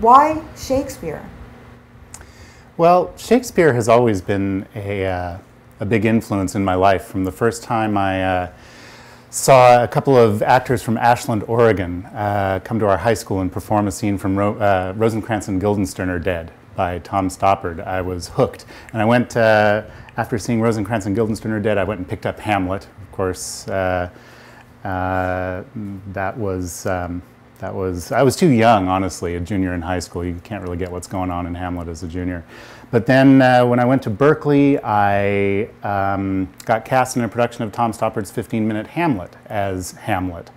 Why Shakespeare? Well, Shakespeare has always been a big influence in my life. From the first time I saw a couple of actors from Ashland, Oregon come to our high school and perform a scene from Rosencrantz and Guildenstern Are Dead by Tom Stoppard, I was hooked. And I went, after seeing Rosencrantz and Guildenstern Are Dead, I went and picked up Hamlet. Of course, I was too young, honestly, a junior in high school. You can't really get what's going on in Hamlet as a junior. But then when I went to Berkeley, I got cast in a production of Tom Stoppard's 15-minute Hamlet as Hamlet.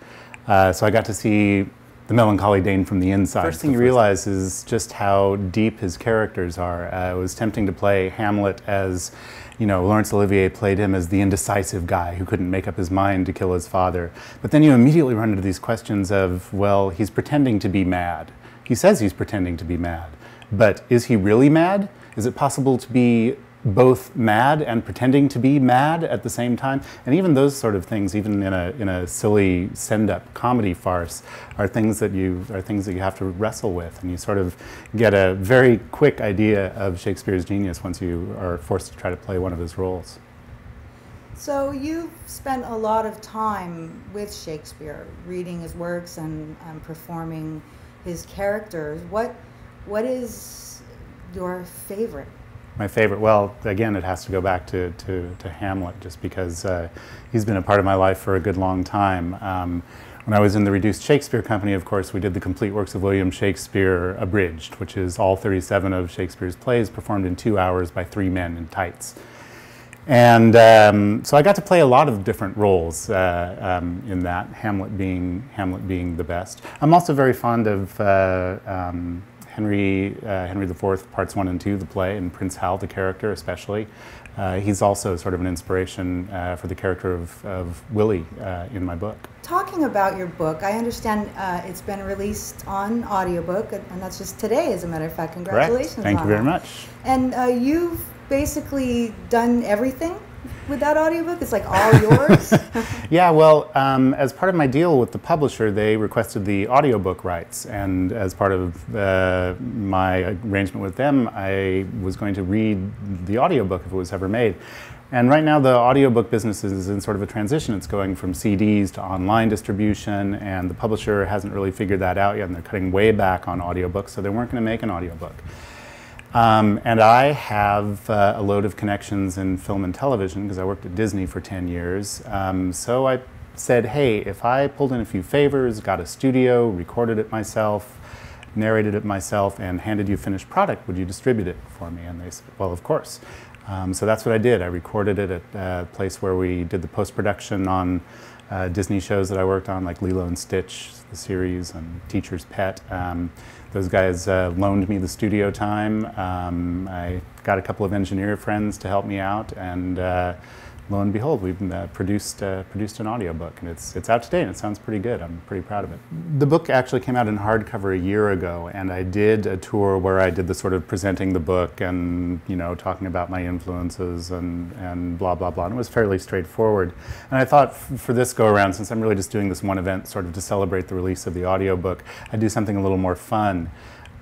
So I got to see the melancholy Dane from the inside. First thing you realize is just how deep his characters are. It was tempting to play Hamlet as, you know, Laurence Olivier played him as the indecisive guy who couldn't make up his mind to kill his father. But then you immediately run into these questions of, well, he's pretending to be mad. He says he's pretending to be mad, but is he really mad? Is it possible to be both mad and pretending to be mad at the same time? And even those sort of things, even in a silly send-up comedy farce, are things that you have to wrestle with, and you sort of get a very quick idea of Shakespeare's genius once you are forced to try to play one of his roles. So you've spent a lot of time with Shakespeare, reading his works and performing his characters. What is your favorite? My favorite, well, again, it has to go back to Hamlet, just because he's been a part of my life for a good long time. When I was in the Reduced Shakespeare Company, of course, we did the complete works of William Shakespeare abridged, which is all 37 of Shakespeare's plays performed in 2 hours by 3 men in tights. And so I got to play a lot of different roles in that, Hamlet being the best. I'm also very fond of Henry IV, Parts 1 and 2, the play, and Prince Hal, the character, especially. He's also sort of an inspiration for the character of Willy in my book. Talking about your book, I understand it's been released on audiobook, and that's just today, as a matter of fact. Congratulations. Correct. Thank you very much. And you've basically done everything with that audiobook? It's like all yours? Yeah, well, as part of my deal with the publisher, they requested the audiobook rights, and as part of my arrangement with them, I was going to read the audiobook if it was ever made. And right now the audiobook business is in sort of a transition. It's going from CDs to online distribution, and the publisher hasn't really figured that out yet, and they're cutting way back on audiobooks, so they weren't going to make an audiobook. And I have a load of connections in film and television because I worked at Disney for 10 years. So I said, hey, if I pulled in a few favors, got a studio, recorded it myself, narrated it myself, and handed you a finished product, would you distribute it for me? And they said, well, of course. So that's what I did. I recorded it at a place where we did the post-production on Disney shows that I worked on, like Lilo and Stitch, the series, and Teacher's Pet. Those guys loaned me the studio time. I got a couple of engineer friends to help me out, and lo and behold, we've produced an audiobook, and it's out today, and it sounds pretty good. I'm pretty proud of it. The book actually came out in hardcover a year ago, and I did a tour where I did the sort of presenting the book and, you know, talking about my influences and blah, blah, blah, and it was fairly straightforward. And I thought for this go-around, since I'm really just doing this one event sort of to celebrate the release of the audiobook, I'd do something a little more fun.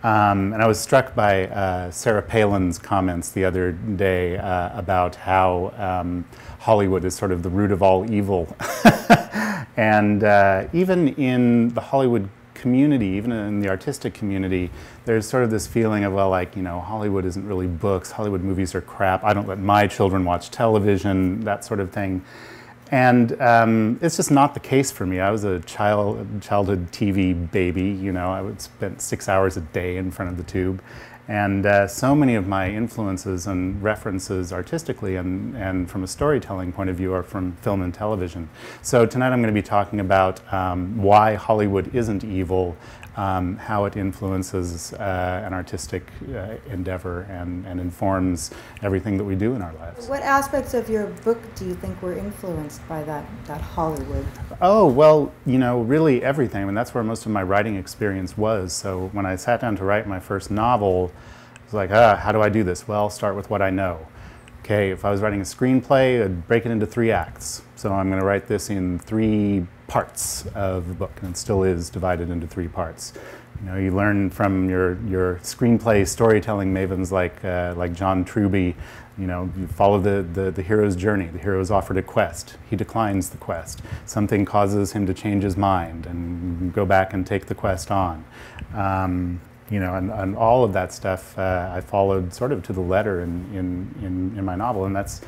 And I was struck by Sarah Palin's comments the other day about how Hollywood is sort of the root of all evil. And even in the Hollywood community, even in the artistic community, there's sort of this feeling of, well, like, you know, Hollywood isn't really books, Hollywood movies are crap, I don't let my children watch television, that sort of thing. And it's just not the case for me. I was a childhood TV baby, you know. I would spend 6 hours a day in front of the tube. And so many of my influences and references artistically and from a storytelling point of view are from film and television. So tonight I'm going to be talking about why Hollywood isn't evil, how it influences an artistic endeavor and informs everything that we do in our lives. What aspects of your book do you think were influenced by that Hollywood? Oh, well, you know, really everything. I mean, that's where most of my writing experience was. So when I sat down to write my first novel, I was like, how do I do this? Well, start with what I know. Okay, if I was writing a screenplay, I'd break it into 3 acts. So I'm going to write this in 3 parts of the book, and it still is divided into 3 parts. You know, you learn from your screenplay storytelling mavens like John Truby. You know, you follow the hero's journey. The hero is offered a quest. He declines the quest. Something causes him to change his mind and go back and take the quest on. You know, and all of that stuff I followed sort of to the letter in my novel, and that's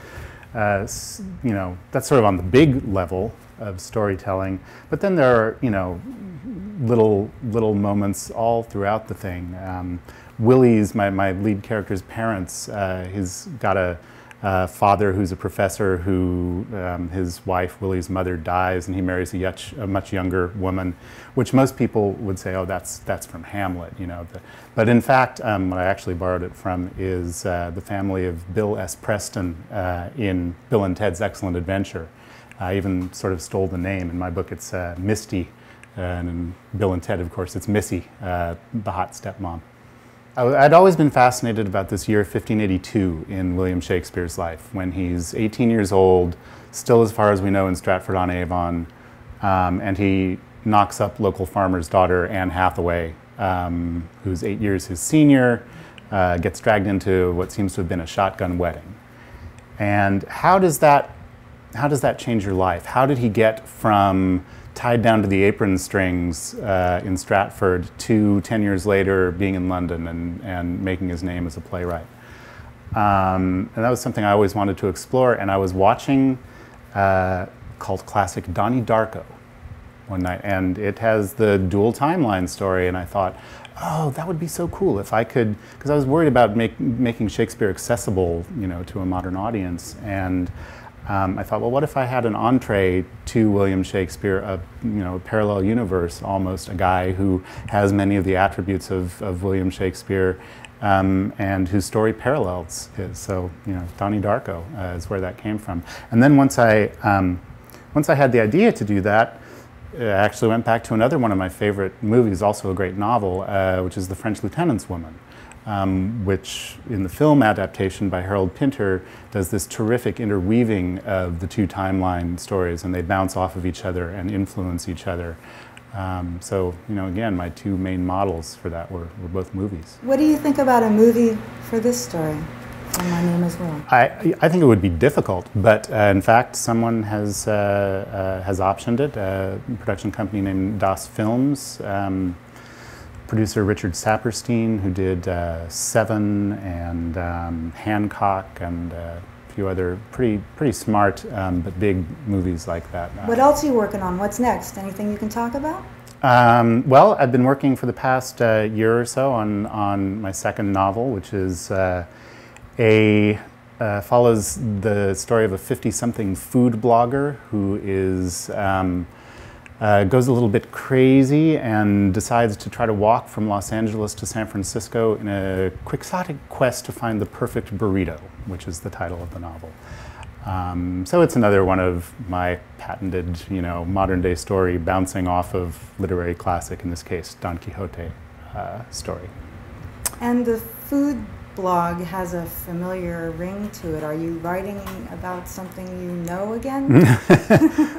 you know, that's sort of on the big level of storytelling. But then there are, you know, little moments all throughout the thing. Willy's, my lead character's parents, he's got a father who's a professor who, his wife, Willy's mother, dies, and he marries a much younger woman, which most people would say, oh, that's from Hamlet, you know. But in fact, what I actually borrowed it from is the family of Bill S. Preston in Bill and Ted's Excellent Adventure. I even sort of stole the name. In my book, it's Misty, and in Bill and Ted, of course, it's Missy, the hot stepmom. I'd always been fascinated about this year 1582 in William Shakespeare's life, when he's 18 years old, still as far as we know in Stratford-on-Avon, and he knocks up local farmer's daughter, Anne Hathaway, who's 8 years his senior, gets dragged into what seems to have been a shotgun wedding. And how does that change your life? How did he get from tied down to the apron strings in Stratford to 10 years later being in London and making his name as a playwright? And that was something I always wanted to explore, and I was watching cult classic Donnie Darko one night, and it has the dual timeline story, and I thought, oh, that would be so cool if I could, because I was worried about making Shakespeare accessible, you know, to a modern audience. And I thought, well, what if I had an entree to William Shakespeare, a parallel universe, almost, a guy who has many of the attributes of William Shakespeare, and whose story parallels his. So, you know, Donnie Darko is where that came from. And then once I had the idea to do that, I actually went back to another one of my favorite movies, also a great novel, which is The French Lieutenant's Woman. Which in the film adaptation by Harold Pinter does this terrific interweaving of the two timeline stories, and they bounce off of each other and influence each other. So, you know, again, my two main models for that were both movies. What do you think about a movie for this story, and my name as well? I think it would be difficult, but in fact, someone has optioned it, a production company named Das Films. Producer Richard Saperstein, who did Seven and Hancock and a few other pretty smart but big movies like that. What else are you working on? What's next? Anything you can talk about? Well, I've been working for the past year or so on my second novel, which is follows the story of a 50-something food blogger who is goes a little bit crazy and decides to try to walk from Los Angeles to San Francisco in a quixotic quest to find the perfect burrito, which is the title of the novel. So it's another one of my patented, you know, modern-day story bouncing off of literary classic, in this case, Don Quixote story. And the food blog has a familiar ring to it. Are you writing about something you know again?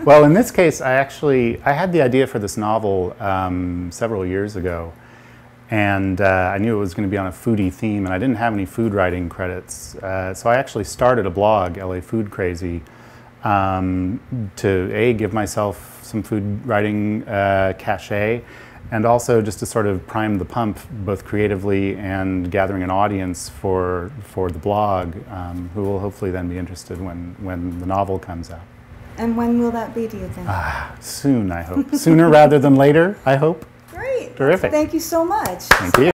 Well, in this case, I had the idea for this novel several years ago, and I knew it was going to be on a foodie theme, and I didn't have any food writing credits. So I actually started a blog, LA Food Crazy, to give myself some food writing cachet, and also just to sort of prime the pump, both creatively and gathering an audience for the blog, who will hopefully then be interested when the novel comes out. And when will that be, do you think? Soon, I hope. Sooner rather than later, I hope. Great. Terrific. Thank you so much. Thank you.